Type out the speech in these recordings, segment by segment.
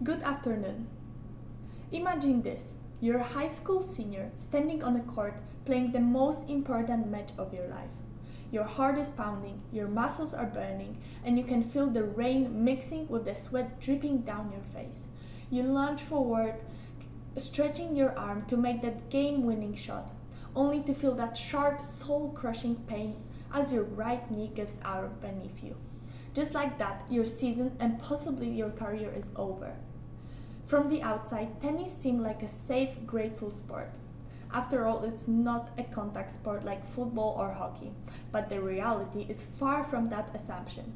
Good afternoon. Imagine this. You're a high school senior standing on a court playing the most important match of your life. Your heart is pounding, your muscles are burning, and you can feel the rain mixing with the sweat dripping down your face. You lunge forward, stretching your arm to make that game-winning shot, only to feel that sharp, soul-crushing pain as your right knee gives out beneath you. Just like that, your season and possibly your career is over. From the outside, tennis seemed like a safe, grateful sport. After all, it's not a contact sport like football or hockey, but the reality is far from that assumption.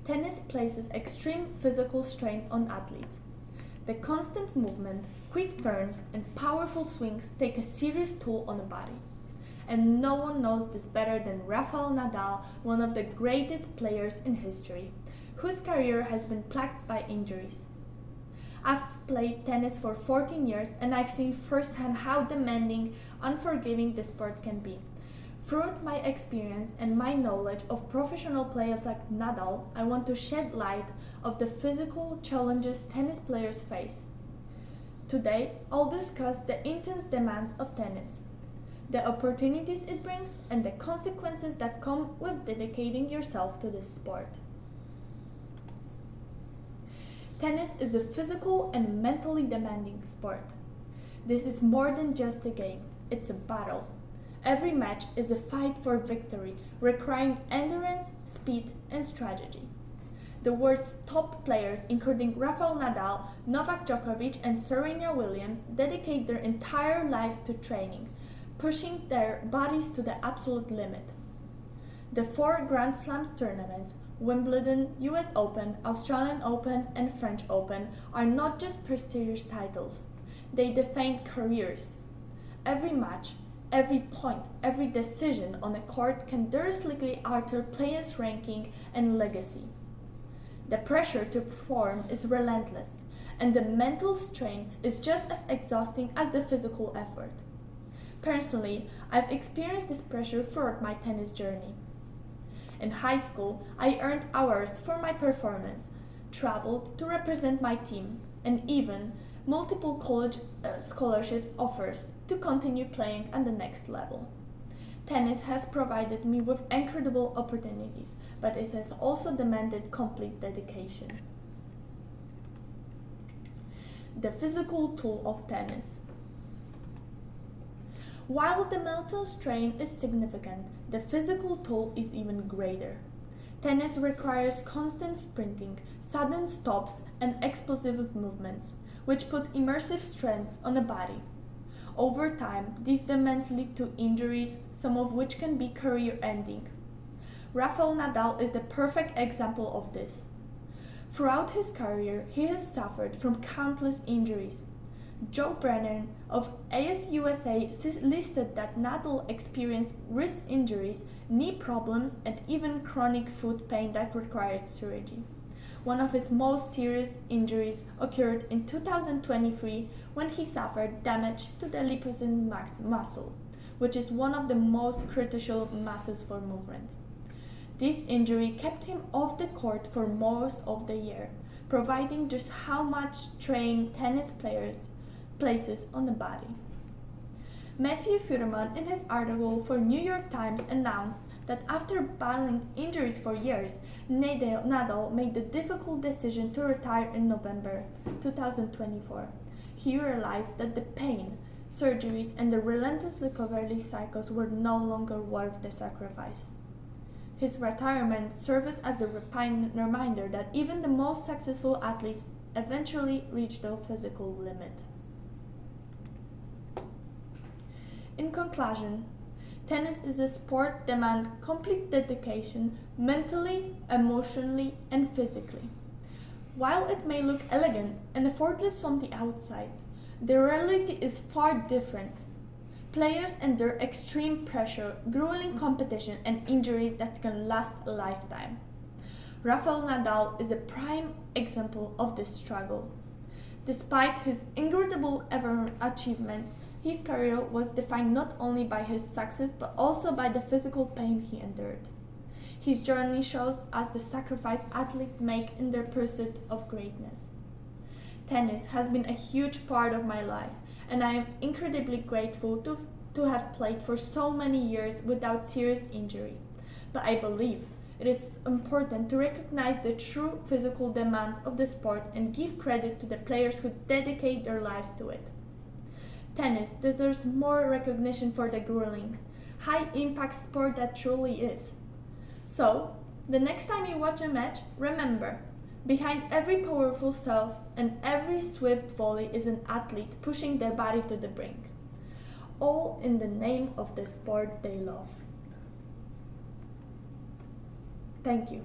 Tennis places extreme physical strain on athletes. The constant movement, quick turns, and powerful swings take a serious toll on the body. And no one knows this better than Rafael Nadal, one of the greatest players in history, whose career has been plagued by injuries. I've played tennis for 14 years and I've seen firsthand how demanding, unforgiving the sport can be. Through my experience and my knowledge of professional players like Nadal, I want to shed light on the physical challenges tennis players face. Today, I'll discuss the intense demands of tennis, the opportunities it brings, and the consequences that come with dedicating yourself to this sport. Tennis is a physical and mentally demanding sport. This is more than just a game, it's a battle. Every match is a fight for victory, requiring endurance, speed, and strategy. The world's top players, including Rafael Nadal, Novak Djokovic, and Serena Williams, dedicate their entire lives to training, pushing their bodies to the absolute limit. The 4 Grand Slams tournaments, Wimbledon, US Open, Australian Open, and French Open, are not just prestigious titles. They define careers. Every match, every point, every decision on a court can drastically alter players' ranking and legacy. The pressure to perform is relentless, and the mental strain is just as exhausting as the physical effort. Personally, I've experienced this pressure throughout my tennis journey. In high school, I earned hours for my performance, traveled to represent my team, and even multiple college scholarships offers to continue playing at the next level. Tennis has provided me with incredible opportunities, but it has also demanded complete dedication. The physical toll of tennis. While the mental strain is significant, the physical toll is even greater. Tennis requires constant sprinting, sudden stops, and explosive movements, which put immersive stress on the body. Over time, these demands lead to injuries, some of which can be career-ending. Rafael Nadal is the perfect example of this. Throughout his career, he has suffered from countless injuries. Joe Brennan of ASUSA listed that Nadal experienced wrist injuries, knee problems, and even chronic foot pain that required surgery. One of his most serious injuries occurred in 2023 when he suffered damage to the Lipizza's muscle, which is one of the most critical muscles for movement. This injury kept him off the court for most of the year, providing just how much strain tennis players places on the body. Matthew Furman, in his article for New York Times, announced that after battling injuries for years, Nadal made the difficult decision to retire in November 2024. He realized that the pain, surgeries, and the relentless recovery cycles were no longer worth the sacrifice. His retirement serves as a reminder that even the most successful athletes eventually reach their physical limit. In conclusion, tennis is a sport that demands complete dedication mentally, emotionally, and physically. While it may look elegant and effortless from the outside, the reality is far different. Players endure extreme pressure, grueling competition, and injuries that can last a lifetime. Rafael Nadal is a prime example of this struggle. Despite his incredible achievements, his career was defined not only by his success but also by the physical pain he endured. His journey shows us the sacrifice athletes make in their pursuit of greatness. Tennis has been a huge part of my life, and I am incredibly grateful to have played for so many years without serious injury. But I believe it is important to recognize the true physical demands of the sport and give credit to the players who dedicate their lives to it. Tennis deserves more recognition for the grueling, high-impact sport that truly is. So, the next time you watch a match, remember, behind every powerful serve and every swift volley is an athlete pushing their body to the brink, all in the name of the sport they love. Thank you.